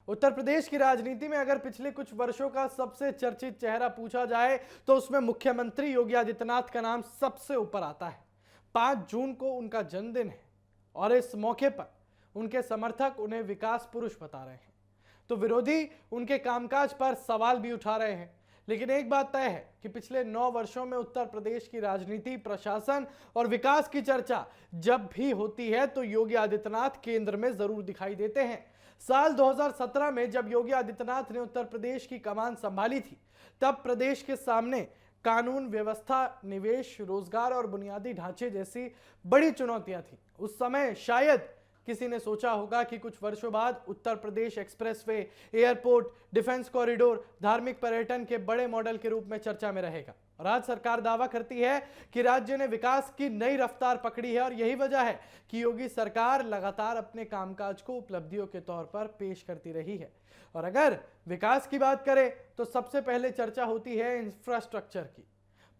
उत्तर प्रदेश की राजनीति में अगर पिछले कुछ वर्षों का सबसे चर्चित चेहरा पूछा जाए तो उसमें मुख्यमंत्री योगी आदित्यनाथ का नाम सबसे ऊपर आता है। 5 जून को उनका जन्मदिन है और इस मौके पर उनके समर्थक उन्हें विकास पुरुष बता रहे हैं, तो विरोधी उनके कामकाज पर सवाल भी उठा रहे हैं। लेकिन एक बात तय है कि पिछले 9 वर्षों में उत्तर प्रदेश की राजनीति, प्रशासन और विकास की चर्चा जब भी होती है तो योगी आदित्यनाथ केंद्र में जरूर दिखाई देते हैं। साल 2017 में जब योगी आदित्यनाथ ने उत्तर प्रदेश की कमान संभाली थी, तब प्रदेश के सामने कानून व्यवस्था, निवेश, रोजगार और बुनियादी ढांचे जैसी बड़ी चुनौतियां थी। उस समय शायद किसी ने सोचा होगा कि कुछ वर्षों बाद Uttar Pradesh expressway, airport, defence corridor धार्मिक पर्यटन के बड़े मॉडल के रूप में चर्चा में रहेगा। और आज सरकार दावा करती है कि राज्य ने विकास की नई रफ्तार पकड़ी है और यही वजह है कि योगी सरकार लगातार अपने कामकाज को उपलब्धियों के तौर पर पेश करती रही है। और अगर विकास की बात करें तो सबसे पहले चर्चा होती है इंफ्रास्ट्रक्चर की।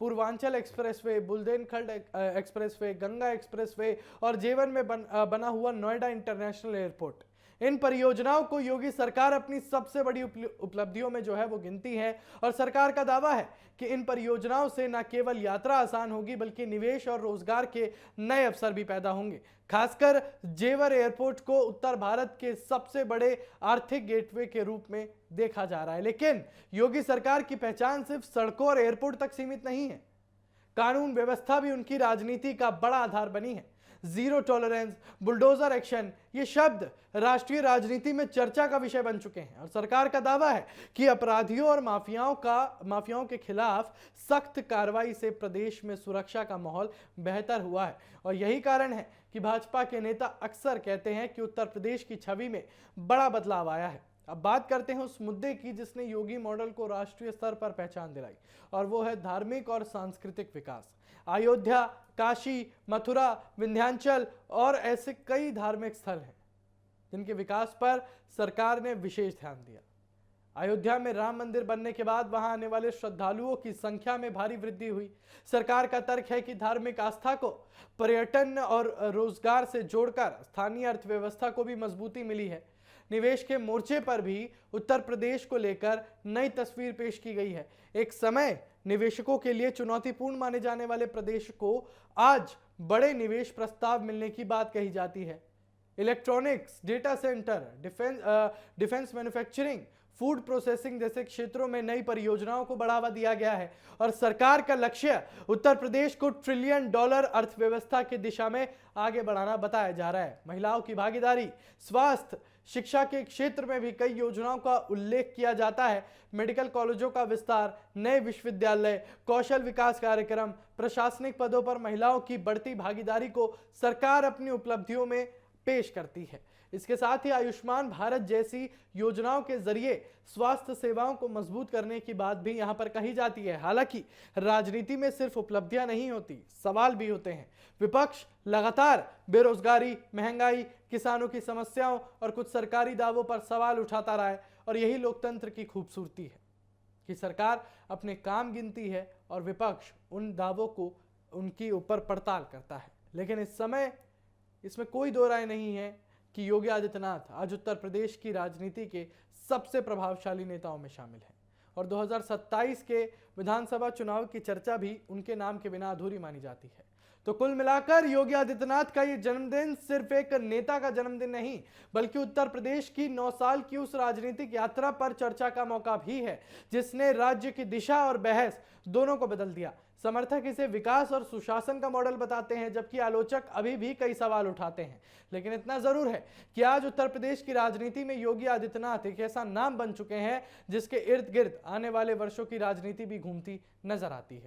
Purvanchal expressway, Bundelkhand expressway, Ganga expressway और जेवन में बना हुआ नोएडा इंटरनेशनल एयरपोर्ट, इन परियोजनाओं को योगी सरकार अपनी सबसे बड़ी उपलब्धियों में जो है वो गिनती है। और सरकार का दावा है कि इन परियोजनाओं से न केवल यात्रा आसान होगी बल्कि निवेश और रोजगार के नए अवसर भी पैदा होंगे। खासकर जेवर एयरपोर्ट को उत्तर भारत के सबसे बड़े आर्थिक गेटवे के रूप में देखा जा रहा है। लेकिन योगी सरकार की पहचान सिर्फ सड़कों और एयरपोर्ट तक सीमित नहीं है। कानून व्यवस्था भी उनकी राजनीति का बड़ा आधार बनी है। जीरो टॉलरेंस, बुलडोजर एक्शन, ये शब्द राष्ट्रीय राजनीति में चर्चा का विषय बन चुके हैं। और सरकार का दावा है कि अपराधियों और माफियाओं के खिलाफ सख्त कार्रवाई से प्रदेश में सुरक्षा का माहौल बेहतर हुआ है। और यही कारण है कि भाजपा के नेता अक्सर कहते हैं कि उत्तर प्रदेश की छवि में बड़ा बदलाव आया है। अब बात करते हैं उस मुद्दे की जिसने योगी मॉडल को राष्ट्रीय स्तर पर पहचान दिलाई, और वो है धार्मिक और सांस्कृतिक विकास। अयोध्या, काशी, मथुरा, विंध्याचल और ऐसे कई धार्मिक स्थल हैं जिनके विकास पर सरकार ने विशेष ध्यान दिया। अयोध्या में राम मंदिर बनने के बाद वहां आने वाले श्रद्धालुओं की संख्या में भारी वृद्धि हुई। सरकार का तर्क है कि धार्मिक आस्था को पर्यटन और रोजगार से जोड़कर स्थानीय अर्थव्यवस्था को भी मजबूती मिली है। निवेश के मोर्चे पर भी उत्तर प्रदेश को लेकर नई तस्वीर पेश की गई है। एक समय निवेशकों के लिए चुनौतीपूर्ण माने जाने वाले प्रदेश को आज बड़े निवेश प्रस्ताव मिलने की बात कही जाती है। Electronics, data centre, defence manufacturing, food processing जैसे क्षेत्रों में नई परियोजनाओं को बढ़ावा दिया गया है। और सरकार का लक्ष्य उत्तर प्रदेश को $1 ट्रिलियन अर्थव्यवस्था की दिशा में आगे बढ़ाना बताया जा रहा है। महिलाओं की भागीदारी, स्वास्थ्य, शिक्षा के क्षेत्र में भी कई योजनाओं का उल्लेख किया जाता है। मेडिकल कॉलेजों का विस्तार, नए विश्वविद्यालय, कौशल विकास कार्यक्रम, प्रशासनिक पदों पर महिलाओं की बढ़ती भागीदारी को सरकार अपनी उपलब्धियों में पेश करती है। इसके साथ ही आयुष्मान भारत जैसी योजनाओं के जरिए स्वास्थ्य सेवाओं को मजबूत करने की बात भी यहां पर कही जाती है। हालांकि राजनीति में सिर्फ उपलब्धियां नहीं होती, सवाल भी होते हैं। विपक्ष लगातार बेरोजगारी, महंगाई, किसानों की समस्याओं और कुछ सरकारी दावों पर सवाल उठाता रहा है। और यही लोकतंत्र की खूबसूरती है कि सरकार अपने काम गिनती है और विपक्ष उन दावों को उनकी ऊपर पड़ताल करता है। लेकिन इस समय इसमें कोई दो राय नहीं है कि योगी आदित्यनाथ आज उत्तर प्रदेश की राजनीति के सबसे प्रभावशाली नेताओं में शामिल हैं। और 2027 के विधानसभा चुनाव की चर्चा भी उनके नाम के बिना अधूरी मानी जाती है। तो कुल मिलाकर योगी आदित्यनाथ का ये जन्मदिन सिर्फ एक नेता का जन्मदिन नहीं बल्कि उत्तर प्रदेश की 9 साल की उस राजनीतिक यात्रा पर चर्चा का मौका भी है जिसने राज्य की दिशा और बहस दोनों को बदल दिया। समर्थक इसे विकास और सुशासन का मॉडल बताते हैं, जबकि आलोचक अभी भी कई सवाल उठाते हैं। लेकिन इतना जरूर है कि आज उत्तर प्रदेश की राजनीति में योगी आदित्यनाथ एक ऐसा नाम बन चुके हैं जिसके इर्द गिर्द आने वाले वर्षों की राजनीति भी घूमती नजर आती है।